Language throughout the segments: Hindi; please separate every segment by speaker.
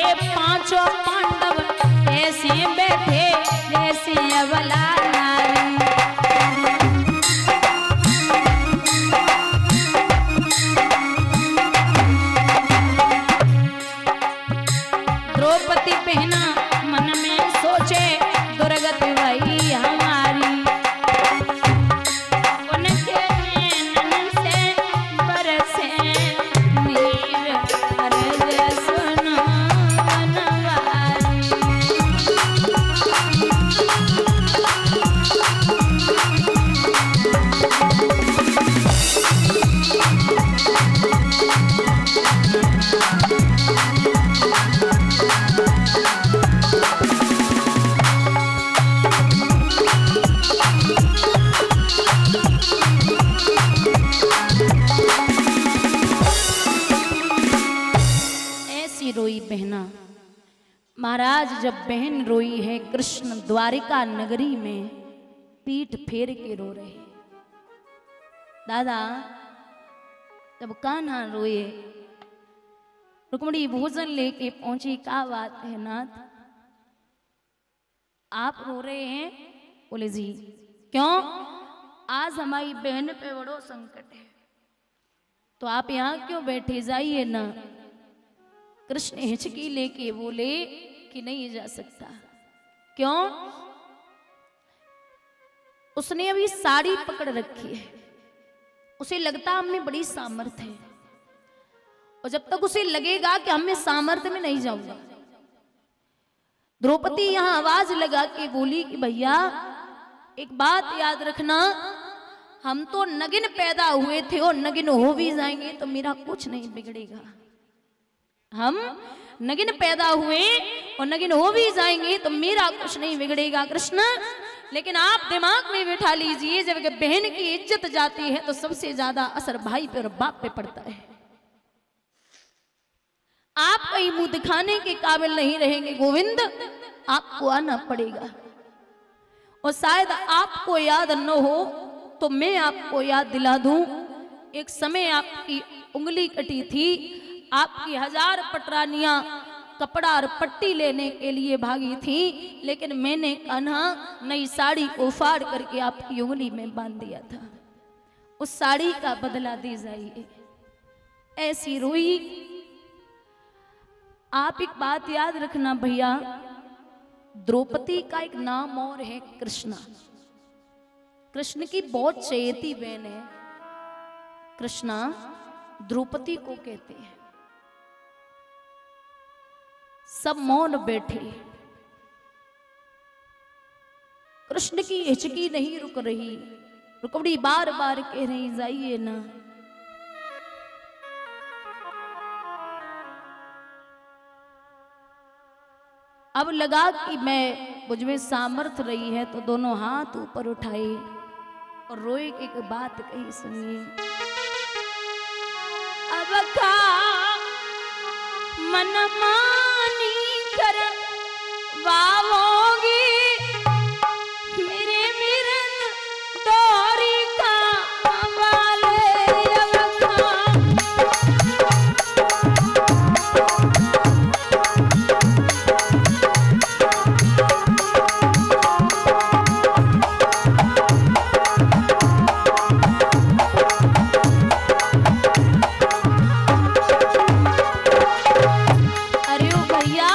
Speaker 1: ये पांचों पांडव ऐसे बैठे जैसे अबला नारी। द्रौपदी पहना मन में सोचे दुर्गति वही हमारी। उनके नैनन से बरसे नीर अर्ज सुनो बनवारी। रोई बहना। महाराज जब बहन रोई है कृष्ण द्वारिका नगरी में पीठ फेर के रो रहे। दादा जब कान्हा रोए रुक्मणी भोजन लेके पहुंची, क्या बात है नाथ आप रो रहे हैं? बोले जी क्यों? आज हमारी बहन पे बड़ो संकट है, तो आप यहाँ क्यों बैठे, जाइए ना। कृष्ण हिचकी लेके बोले कि नहीं जा सकता। क्यों? उसने अभी साड़ी पकड़ रखी है, उसे लगता हमें बड़ी सामर्थ्य है, और जब तक उसे लगेगा कि हमें सामर्थ्य में नहीं जाऊंगा। द्रौपदी यहां आवाज लगा के बोली कि भैया एक बात याद रखना, हम तो नगिन पैदा हुए थे और नगिन हो भी जाएंगे तो मेरा कुछ नहीं बिगड़ेगा। हम नगिन पैदा हुए और नगिन हो भी जाएंगे तो मेरा कुछ नहीं बिगड़ेगा कृष्ण। लेकिन आप दिमाग में बिठा लीजिए, जब बहन की इज्जत जाती है तो सबसे ज्यादा असर भाई पे और बाप पे पड़ता है। आप कहीं मुंह दिखाने के काबिल नहीं रहेंगे गोविंद, आपको आना पड़ेगा। और शायद आपको याद न हो तो मैं आपको याद दिला दूं, एक समय आपकी उंगली कटी थी, आपकी 1000 पटरानियां कपड़ा और पट्टी लेने के लिए भागी थी, लेकिन मैंने कान्हा नई साड़ी को फाड़ करके आपकी उंगली में बांध दिया था। उस साड़ी का बदला दे जाइए। ऐसी रोई। आप एक बात याद रखना भैया, द्रौपदी का एक नाम और है कृष्णा। कृष्ण की बहुत चहेती बहन है कृष्णा, द्रौपदी को कहते हैं। सब मौन बैठे। कृष्ण की हिचकी नहीं रुक रही, रुक्मणी बार बार कह रही जाइए ना। अब लगा कि मैं मुझ में सामर्थ्य रही है तो दोनों हाथ ऊपर उठाए और रोए के एक बात कही, सुनिए। अब का मन मानी कर वावोगी मेरे मिरन डोरी का वाले। अरे ओ भैया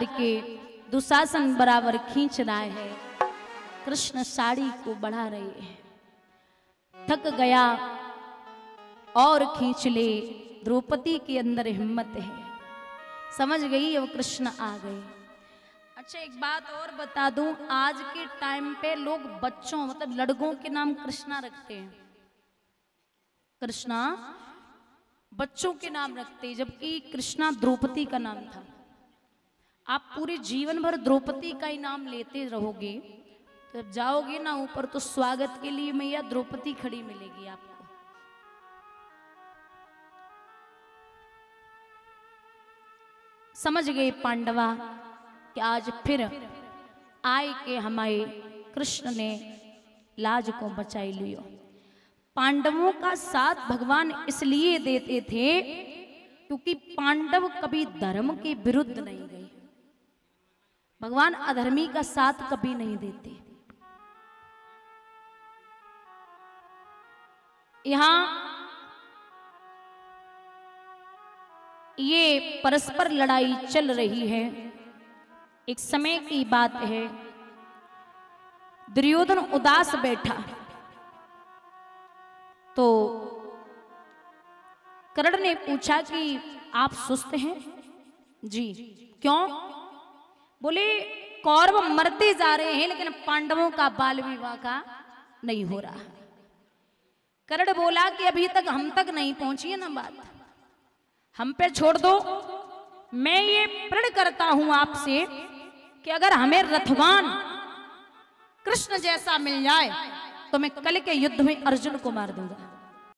Speaker 1: करके दुशासन बराबर खींच रहा है, कृष्ण साड़ी को बढ़ा रहे हैं। थक गया और खींच ले, द्रौपदी के अंदर हिम्मत है, समझ गई अब कृष्ण आ गए। अच्छा एक बात और बता दूं, आज के टाइम पे लोग बच्चों मतलब लड़कों के नाम कृष्णा रखते हैं, कृष्णा बच्चों के नाम रखते हैं, जबकि कृष्णा द्रौपदी का नाम था। आप पूरे जीवन भर द्रौपदी का ही नाम लेते रहोगे तो जब जाओगे ना ऊपर तो स्वागत के लिए मैया द्रौपदी खड़ी मिलेगी आपको। समझ गए पांडवा कि आज फिर आए के हमारे कृष्ण ने लाज को बचाई लियो। पांडवों का साथ भगवान इसलिए देते थे क्योंकि पांडव कभी धर्म के विरुद्ध नहीं गए। भगवान अधर्मी का साथ कभी नहीं देते। यहां ये परस्पर लड़ाई चल रही है। एक समय की बात है, दुर्योधन उदास बैठा तो कर्ण ने पूछा कि आप सुस्त हैं? जी। क्यों? बोले कौरव मरते जा रहे हैं लेकिन पांडवों का बाल विवाह का नहीं हो रहा। कर्ण बोला कि अभी तक हम तक नहीं पहुंची है ना बात, हम पे छोड़ दो। मैं ये प्रण करता हूं आपसे कि अगर हमें रथवान कृष्ण जैसा मिल जाए तो मैं कल के युद्ध में अर्जुन को मार दूंगा।